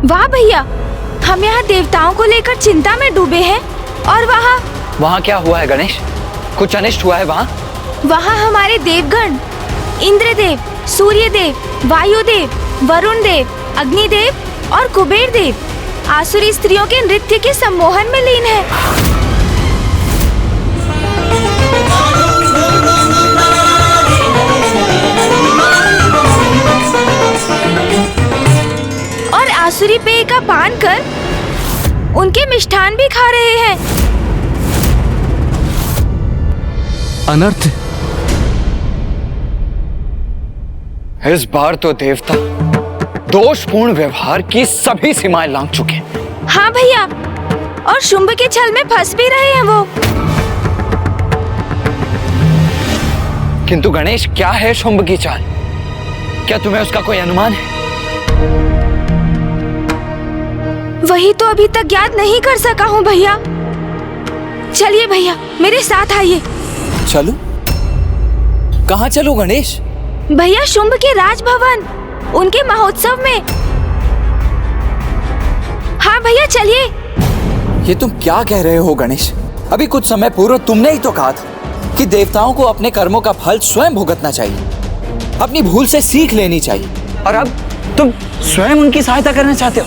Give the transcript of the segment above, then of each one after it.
वाह भैया, हम यहाँ देवताओं को लेकर चिंता में डूबे हैं और वहाँ क्या हुआ है गणेश? कुछ अनिष्ट हुआ है वहाँ? वहाँ हमारे देवगण इंद्रदेव, सूर्यदेव, वायुदेव, वरुण देव, अग्निदेव और कुबेर देव आसुरी स्त्रियों के नृत्य के सम्मोहन में लीन है। और आसुरी पेय का पान कर उनके मिष्ठान भी खा रहे हैं। अनर्थ। इस बार तो देवता दोषपूर्ण व्यवहार की सभी सीमाएं लांघ चुके हैं। हाँ भैया, और शुंभ के छल में फंस भी रहे हैं वो। किंतु गणेश, क्या है शुंभ की चाल? क्या तुम्हें उसका कोई अनुमान है? वही तो अभी तक ज्ञात नहीं कर सका हूँ भैया। चलिए भैया, मेरे साथ आइए। चलो? कहाँ चलो गणेश? भैया, शुंभ के राजभवन, उनके महोत्सव में। हाँ भैया, चलिए। ये तुम क्या कह रहे हो गणेश? अभी कुछ समय पूर्व तुमने ही तो कहा था कि देवताओं को अपने कर्मों का फल स्वयं भुगतना चाहिए, अपनी भूल से सीख लेनी चाहिए। और अब तुम स्वयं उनकी सहायता करना चाहते हो?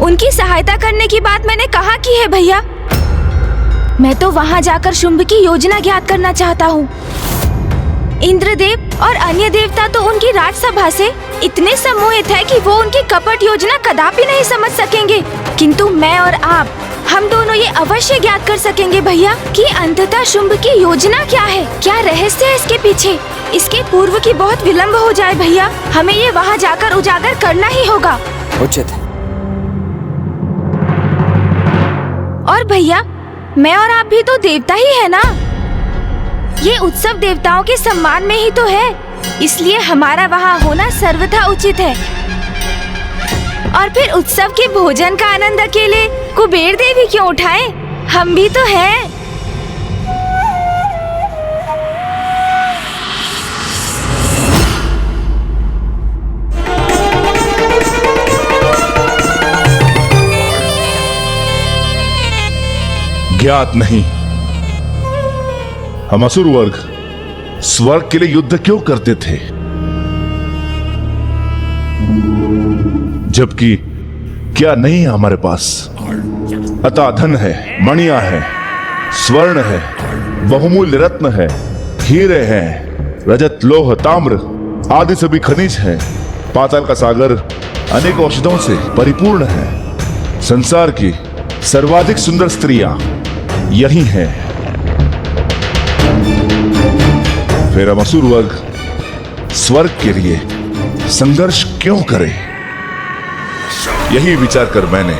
उनकी सहायता करने की बात मैंने कहाँ की है भैया? मैं तो वहाँ जाकर शुंभ की योजना ज्ञात करना चाहता हूँ। इंद्रदेव और अन्य देवता तो उनकी राजसभा से इतने सम्मोहित है कि वो उनकी कपट योजना कदापि नहीं समझ सकेंगे, किंतु मैं और आप, हम दोनों ये अवश्य ज्ञात कर सकेंगे भैया कि अंततः शुंभ की योजना क्या है, क्या रहस्य है इसके पीछे। इसके पूर्व की बहुत विलंब हो जाए भैया, हमें ये वहाँ जाकर उजागर करना ही होगा। उचित है। और भैया, मैं और आप भी तो देवता ही है ना। ये उत्सव देवताओं के सम्मान में ही तो है, इसलिए हमारा वहाँ होना सर्वथा उचित है। और फिर उत्सव के भोजन का आनंद अकेले कुबेर देव ही क्यों उठाएं? हम भी तो हैं। ज्ञात नहीं, हम असुर वर्ग स्वर्ग के लिए युद्ध क्यों करते थे, जबकि क्या नहीं है हमारे पास? अतः धन है, मणियां है, स्वर्ण है, बहुमूल्य रत्न है, हीरे हैं, रजत, लोह, ताम्र आदि सभी खनिज हैं। पाताल का सागर अनेक औषधों से परिपूर्ण है। संसार की सर्वाधिक सुंदर स्त्रियां यही हैं। फिर हम असुर वर्ग स्वर्ग के लिए संघर्ष क्यों करें? यही विचार कर मैंने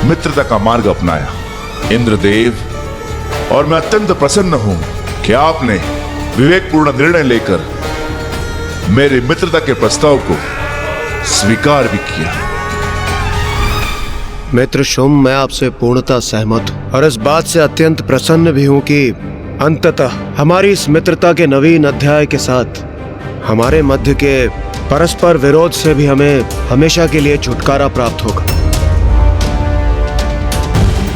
मित्रता का मार्ग अपनाया। इंद्रदेव, और मैं अत्यंत प्रसन्न हूं कि आपने विवेकपूर्ण निर्णय लेकर मेरे मित्रता के प्रस्ताव को स्वीकार भी किया। मित्र शुंभ, मैं आपसे पूर्णतः सहमत हूँ और इस बात से अत्यंत प्रसन्न भी हूँ कि अंततः हमारी इस मित्रता के नवीन अध्याय के साथ हमारे मध्य के परस्पर विरोध से भी हमें हमेशा के लिए छुटकारा प्राप्त होगा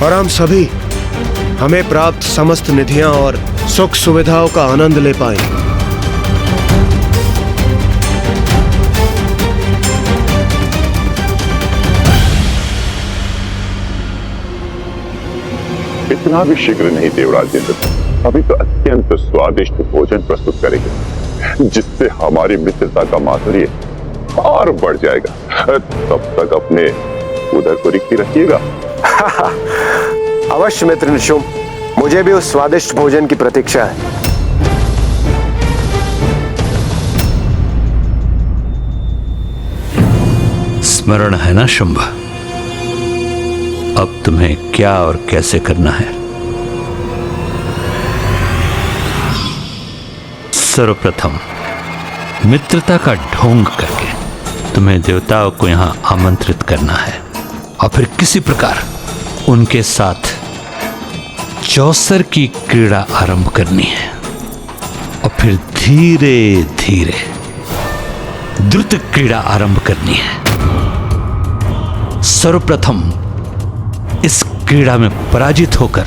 और हम सभी हमें प्राप्त समस्त निधियां और सुख सुविधाओं का आनंद ले पाएंगे। इतना भी शीघ्र नहीं देवराज इंद्र, अभी तो अत्यंत स्वादिष्ट भोजन प्रस्तुत करेंगे जिससे हमारी मित्रता का माधुर्य और बढ़ जाएगा। तब तक अपने उदर को रिक्ति रखिएगा। अवश्य मित्र शुंभ, मुझे भी उस स्वादिष्ट भोजन की प्रतीक्षा है। स्मरण है ना शुंभ, अब तुम्हें क्या और कैसे करना है? सर्वप्रथम मित्रता का ढोंग करके तुम्हें देवताओं को यहां आमंत्रित करना है और फिर किसी प्रकार उनके साथ चौसर की क्रीड़ा आरंभ करनी है और फिर धीरे धीरे द्रुत क्रीड़ा आरंभ करनी है। सर्वप्रथम इस क्रीड़ा में पराजित होकर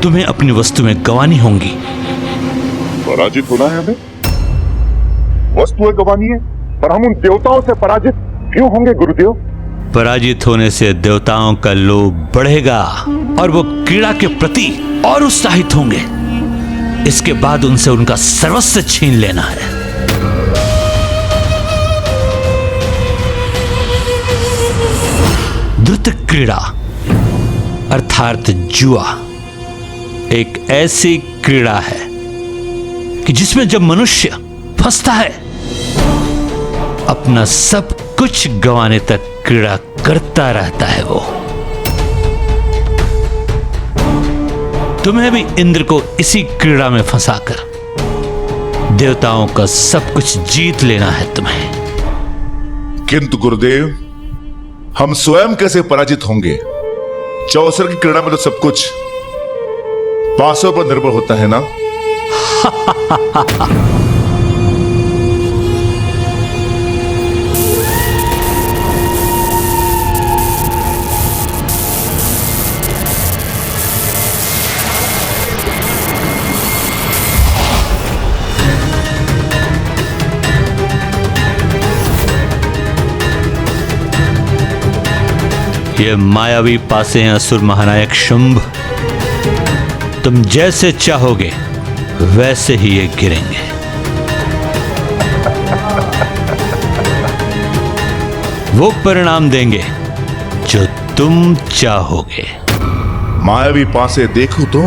तुम्हें अपनी वस्तुएं गंवानी होंगी। पराजित होना है हमें? वस्तुएं गंवानी है? पर हम उन देवताओं से पराजित क्यों होंगे गुरुदेव? पराजित होने से देवताओं का लोभ बढ़ेगा और वो क्रीड़ा के प्रति और उत्साहित होंगे। इसके बाद उनसे उनका सर्वस्व छीन लेना है। द्रुत क्रीड़ा अर्थात जुआ एक ऐसी क्रीड़ा है कि जिसमें जब मनुष्य फंसता है अपना सब कुछ गंवाने तक क्रीड़ा करता रहता है। वो तुम्हें भी इंद्र को इसी क्रीड़ा में फंसाकर देवताओं का सब कुछ जीत लेना है तुम्हें। किंतु गुरुदेव, हम स्वयं कैसे पराजित होंगे? चौसर की क्रीड़ा में तो सब कुछ पासों पर निर्भर होता है ना? ये मायावी पासे हैं असुर महानायक शुंभ। तुम जैसे चाहोगे वैसे ही ये गिरेंगे। वो परिणाम देंगे जो तुम चाहोगे। मायावी पासे देखो तो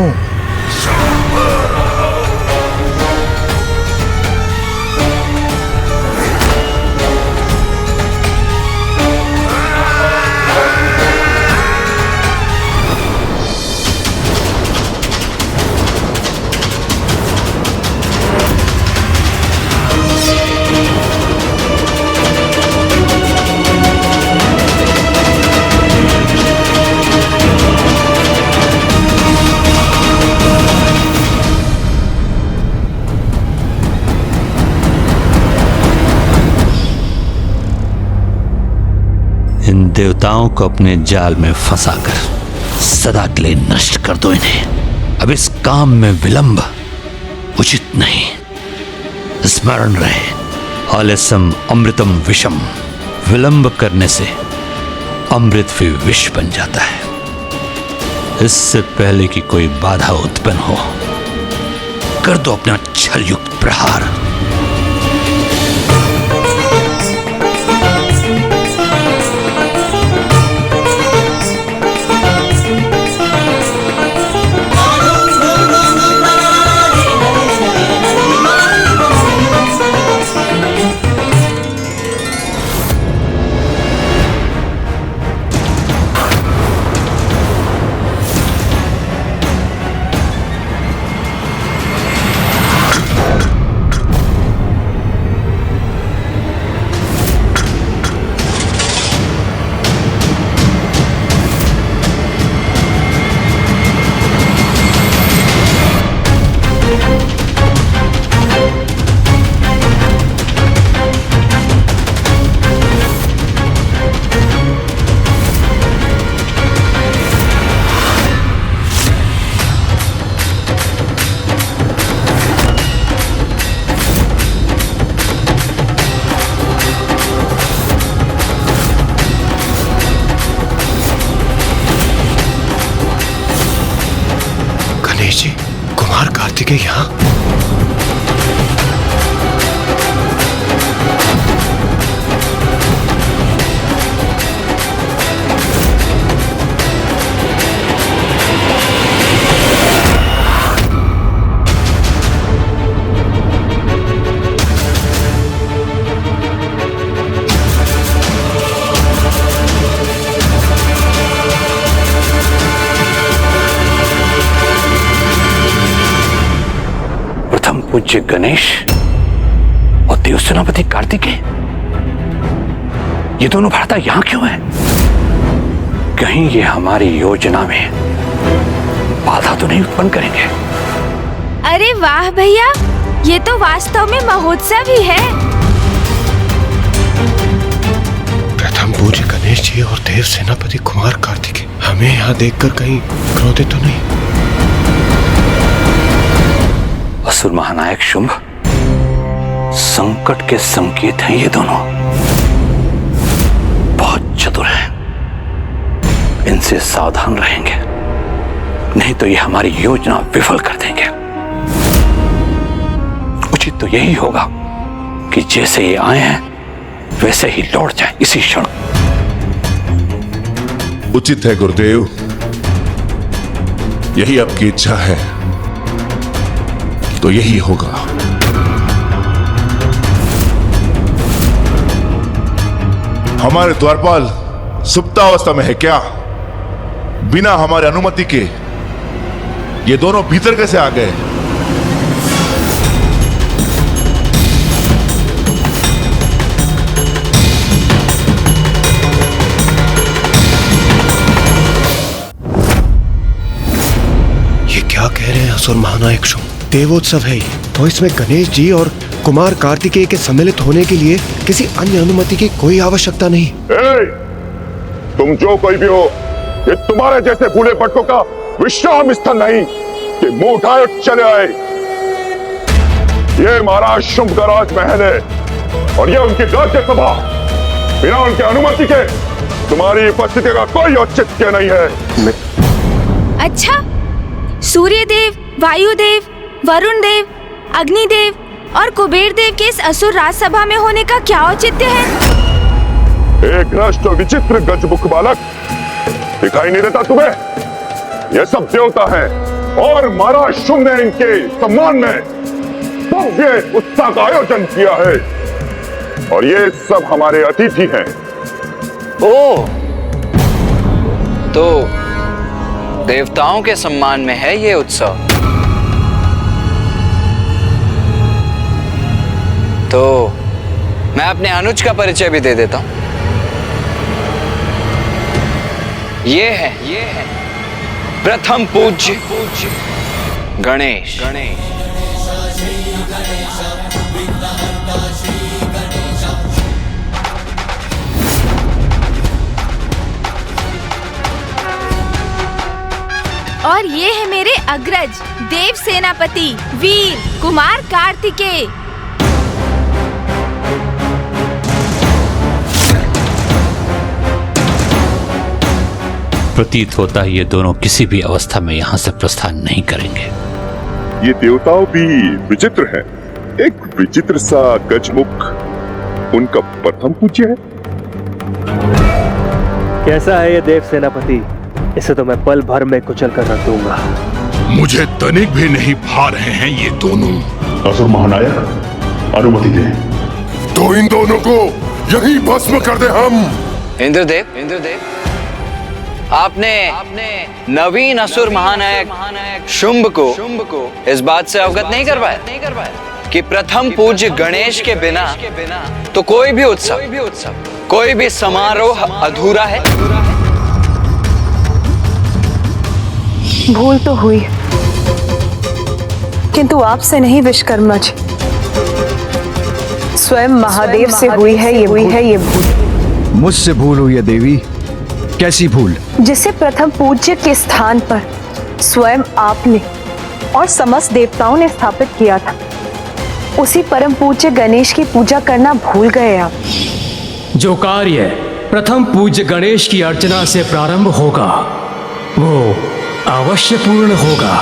इन देवताओं को अपने जाल में फंसाकर सदा के लिए नष्ट कर दो इन्हें। अब इस काम में विलंब उचित नहीं। स्मरण रहे, आलस्यम अमृतम विषम। विलंब करने से अमृत भी विष बन जाता है। इससे पहले कि कोई बाधा उत्पन्न हो, कर दो अपना छलयुक्त प्रहार। कुमार कार्तिकेय यहाँ? पूज्य गणेश और देव सेनापति कार्तिकेय, ये दोनों भ्राता यहां क्यों हैं? कहीं ये हमारी योजना में बाधा तो नहीं उत्पन्न करेंगे? अरे वाह भैया, ये तो वास्तव में महोत्सव ही है। प्रथम पूज्य गणेश गणेश जी और देव सेनापति कुमार कार्तिकेय हमें यहाँ देखकर कहीं क्रोधित तो नहीं? असुर महानायक शुंभ, संकट के संकेत हैं ये दोनों। बहुत चतुर हैं, इनसे सावधान रहेंगे, नहीं तो ये हमारी योजना विफल कर देंगे। उचित तो यही होगा कि जैसे ये आए हैं वैसे ही लौट जाए इसी क्षण। उचित है गुरुदेव, यही आपकी इच्छा है तो यही होगा। हमारे द्वारपाल सुप्तावस्था में है क्या? बिना हमारे अनुमति के ये दोनों भीतर कैसे आ गए? ये क्या कह रहे हैं असुर महानायक शुंभ? देवोत्सव है ये, तो इसमें गणेश जी और कुमार कार्तिकेय के सम्मिलित होने के लिए किसी अन्य अनुमति की कोई आवश्यकता नहीं। तुम जो कोई भी हो, ये तुम्हारे जैसे बूढ़े भटकों का विश्राम स्थल नहीं कि मुंह उठाए और चले आए। ये महाराज शुंभ का राजमहल है और ये उनकी राज्य सभा। बिना उनके अनुमति के तुम्हारी उपस्थिति का कोई औचित्य नहीं है। अच्छा, सूर्य देव, वायु देव, वरुण देव, अग्निदेव और कुबेर देव के इस असुर राजसभा में होने का क्या औचित्य है? एक भ्रष्ट और विचित्र गजमुख बालक, दिखाई नहीं देता तुम्हें? ये सब देवता हैं और महाराज शुंभ ने इनके सम्मान में भव्य उत्सव का आयोजन किया है और ये सब हमारे अतिथि हैं। ओ, तो देवताओं के सम्मान में है ये उत्सव। तो मैं अपने अनुज का परिचय भी दे देता हूं। ये है प्रथम पूज्य गणेश। और ये है मेरे अग्रज देव सेनापति वीर कुमार कार्तिकेय। प्रतीत होता है ये दोनों किसी भी अवस्था में यहाँ से प्रस्थान नहीं करेंगे। ये देवताओं भी विचित्र है। एक विचित्र सा गजमुख उनका प्रथम पूज्य है। कैसा है ये देव सेनापति? इसे तो मैं पल भर में कुचल कर रख दूंगा। मुझे तनिक भी नहीं भा रहे हैं ये दोनों। असुर महानायक, अनुमति दें तो इन दोनों को यहीं भस्म कर दे हम। इंद्रदेव, आपने नवीन असुर महानायक शुंभ को इस बात से अवगत नहीं करवाया कि प्रथम पूज्य गणेश के बिना तो कोई भी उत्सव, कोई भी समारोह अधूरा है। भूल तो हुई, किंतु आपसे नहीं विश्वकर्मा जी, स्वयं महादेव से हुई है ये भूल। मुझसे भूल हुई है देवी? कैसी भूल? जिसे प्रथम पूज्य के स्थान पर स्वयं आपने और समस्त देवताओं ने स्थापित किया था, उसी परम पूज्य गणेश की पूजा करना भूल गए आप। जो कार्य प्रथम पूज्य गणेश की अर्चना से प्रारंभ होगा वो अवश्य पूर्ण होगा।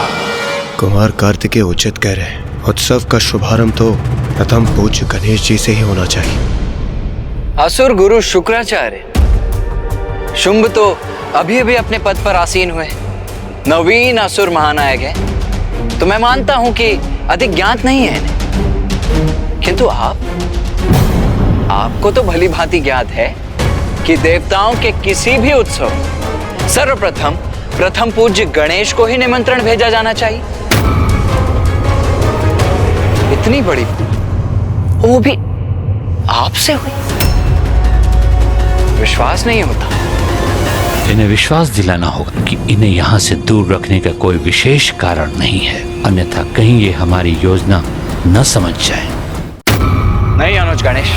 कुमार कार्तिकेय उचित कह रहे हैं। उत्सव का शुभारंभ तो प्रथम पूज्य गणेश जी से ही होना चाहिए। असुर गुरु शुक्राचार्य शुंभ तो अभी अभी अपने पद पर आसीन हुए, नवीन असुर महानायक है, तो मैं मानता हूं कि अधिक ज्ञात नहीं है इन्हें। किंतु आपको तो भली भांति ज्ञात है कि देवताओं के किसी भी उत्सव सर्वप्रथम प्रथम पूज्य गणेश को ही निमंत्रण भेजा जाना चाहिए। इतनी बड़ी, वो भी आपसे हुई, विश्वास नहीं होता। इन्हें विश्वास दिलाना होगा कि इन्हें यहाँ से दूर रखने का कोई विशेष कारण नहीं है, अन्यथा कहीं ये हमारी योजना न समझ जाए। नहीं अनुज गणेश,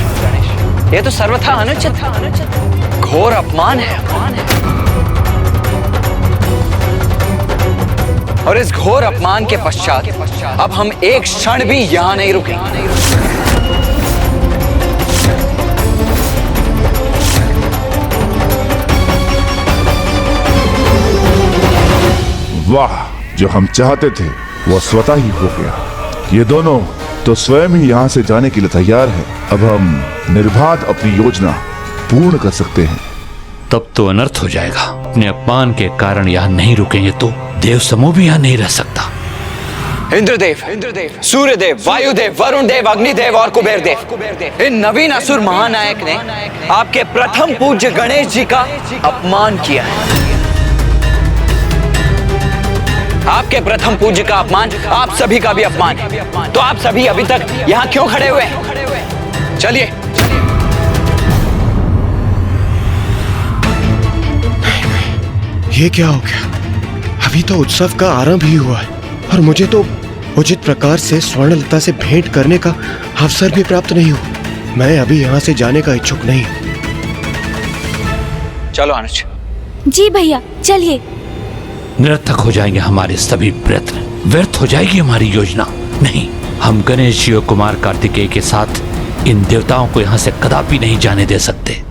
ये तो सर्वथा अनुचित था। घोर अपमान है। और इस घोर अपमान के पश्चात अब हम एक क्षण भी यहां नहीं रुकेंगे। वाह, जो हम चाहते थे वो स्वतः ही हो गया। ये दोनों तो स्वयं ही यहाँ से जाने के लिए तैयार है। अब हम निर्बाध अपनी योजना पूर्ण कर सकते हैं। तब तो अनर्थ हो जाएगा। अपने अपमान के कारण यहाँ नहीं रुकेंगे तो देव समूह भी यहाँ नहीं रह सकता। इंद्रदेव, सूर्यदेव, वायुदेव, वरुण देव, अग्निदेव और कुबेर देव, इन नवीन असुर महानायक ने आपके प्रथम पूज्य गणेश जी का अपमान किया है। आपके प्रथम पूज्य का अपमान आप सभी का भी अपमान है। तो आप सभी अभी तक यहाँ क्यों खड़े हुए हैं? चलिए। ये क्या हो गया? अभी तो उत्सव का आरंभ ही हुआ है और मुझे तो उचित प्रकार से स्वर्णलता से भेंट करने का अवसर भी प्राप्त नहीं हुआ। मैं अभी यहाँ से जाने का इच्छुक नहीं। चलो अनुज। जी भैया, चलिए। निरर्थक हो जाएंगे हमारे सभी प्रयत्न, व्यर्थ हो जाएगी हमारी योजना। नहीं, हम गणेश जी और कुमार कार्तिकेय के साथ इन देवताओं को यहाँ से कदापि नहीं जाने दे सकते।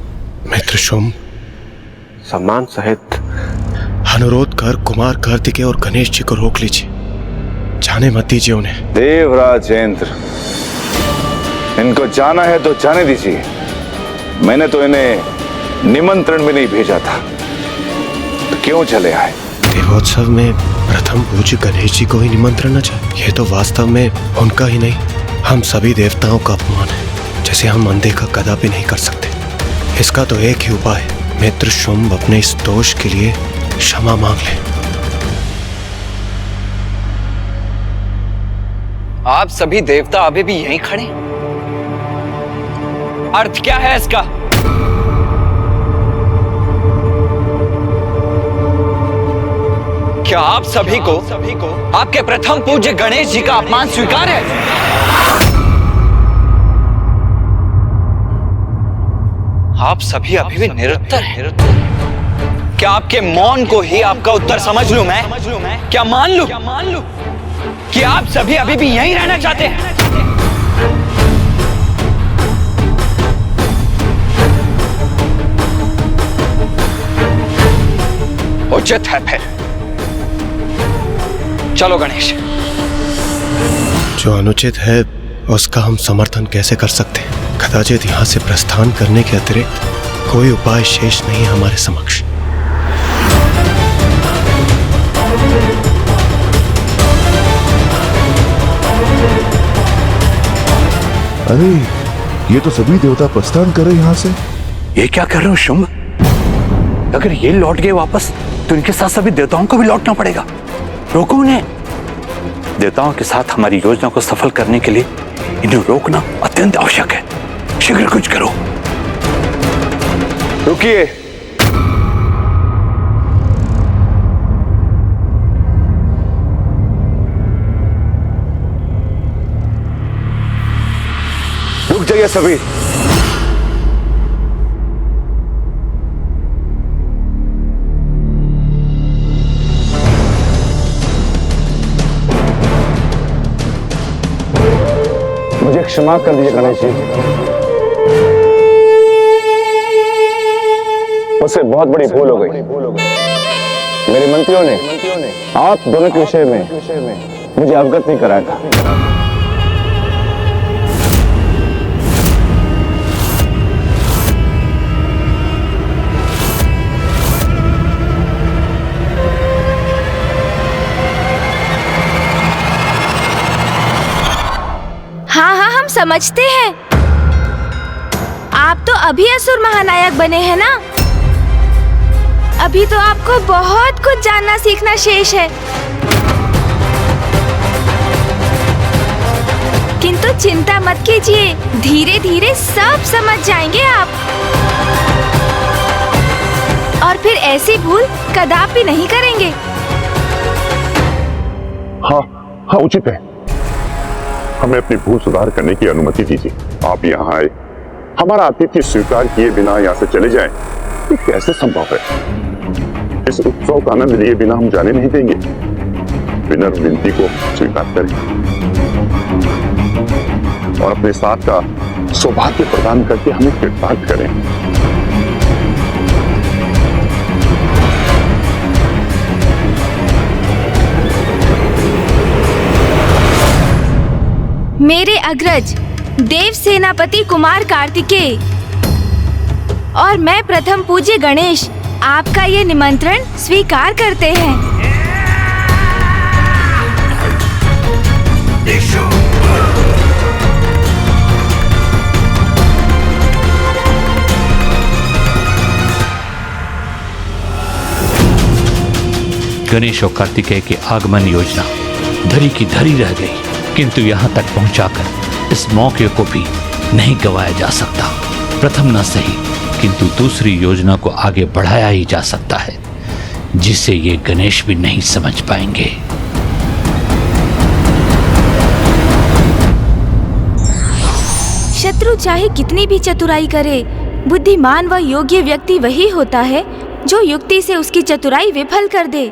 मित्र शुंभ, सम्मान सहित अनुरोध कर कुमार कार्तिकेय और गणेश जी को रोक लीजिए। जाने मत दीजिए उन्हें। देवराज इंद्र, इनको जाना है तो जाने दीजिए। मैंने तो इन्हें निमंत्रण भी नहीं भेजा था, तो क्यों चले आए? देवोत्सव में प्रथम पूज्य गणेश जी को ही निमंत्रण न जाए, यह तो वास्तव में उनका ही नहीं, हम सभी देवताओं का अपमान है, जिसे हम अनदेखा कदापि नहीं कर सकते। इसका तो एक ही उपाय है, मित्र शुंभ अपने इस दोष के लिए क्षमा मांग ले। आप सभी देवता अभी भी यहीं खड़े? अर्थ क्या है इसका? क्या आप सभी को आपके प्रथम पूज्य गणेश जी का अपमान स्वीकार है? आप सभी अभी भी निरुत्तर हैं। क्या आपके मौन को ही आपका उत्तर समझ लूं मैं? क्या मान लूं कि आप सभी अभी भी यहीं रहना चाहते हैं? उचित है फिर। चलो गणेश। जो अनुचित है उसका हम समर्थन कैसे कर सकते हैं? कदाचित यहाँ से प्रस्थान करने के अतिरिक्त कोई उपाय शेष नहीं है हमारे समक्ष। अरे, ये तो सभी देवता प्रस्थान कर रहे यहाँ से। ये क्या कर रहे हो शुंभ? अगर ये लौट गए वापस तो इनके साथ सभी देवताओं को भी लौटना पड़ेगा। रोको उन्हें। देवताओं के साथ हमारी योजना को सफल करने के लिए इन्हें रोकना अत्यंत आवश्यक है। शीघ्र कुछ करो। रुकिए। रुक जाइए सभी। मुझे क्षमा कर दीजिए गणेश जी, मुझसे बहुत बड़ी भूल हो गई। मेरे मंत्रियों ने आप दोनों के विषय में मुझे अवगत नहीं कराया था। हाँ, हम समझते हैं। आप तो अभी असुर महानायक बने हैं ना? अभी तो आपको बहुत कुछ जानना सीखना शेष है। किंतु चिंता मत कीजिए, धीरे धीरे सब समझ जाएंगे आप। और फिर ऐसी भूल कदापि नहीं करेंगे। हाँ, उचित है। हमें अपनी भूल सुधार करने की अनुमति दीजिए। आप यहाँ आए, हमारा आतिथ्य स्वीकार किए बिना यहाँ से चले जाएं, ये कैसे संभव है? इस उत्सव का आनंद लिए बिना हम जाने नहीं देंगे। विनम्र विनती को स्वीकार करें और अपने साथ का सौभाग्य प्रदान करके हमें कृतार्थ करें। मेरे अग्रज देव सेनापति कुमार कार्तिकेय और मैं प्रथम पूज्य गणेश आपका ये निमंत्रण स्वीकार करते हैं। गणेश और कार्तिकेय की आगमन योजना धरी की धरी रह गई, किंतु यहां तक पहुंचाकर इस मौके को भी नहीं गंवाया जा सकता। प्रथम न सही किंतु दूसरी योजना को आगे बढ़ाया ही जा सकता है, जिसे ये गणेश भी नहीं समझ पाएंगे। शत्रु चाहे कितनी भी चतुराई करे, बुद्धिमान व योग्य व्यक्ति वही होता है जो युक्ति से उसकी चतुराई विफल कर दे।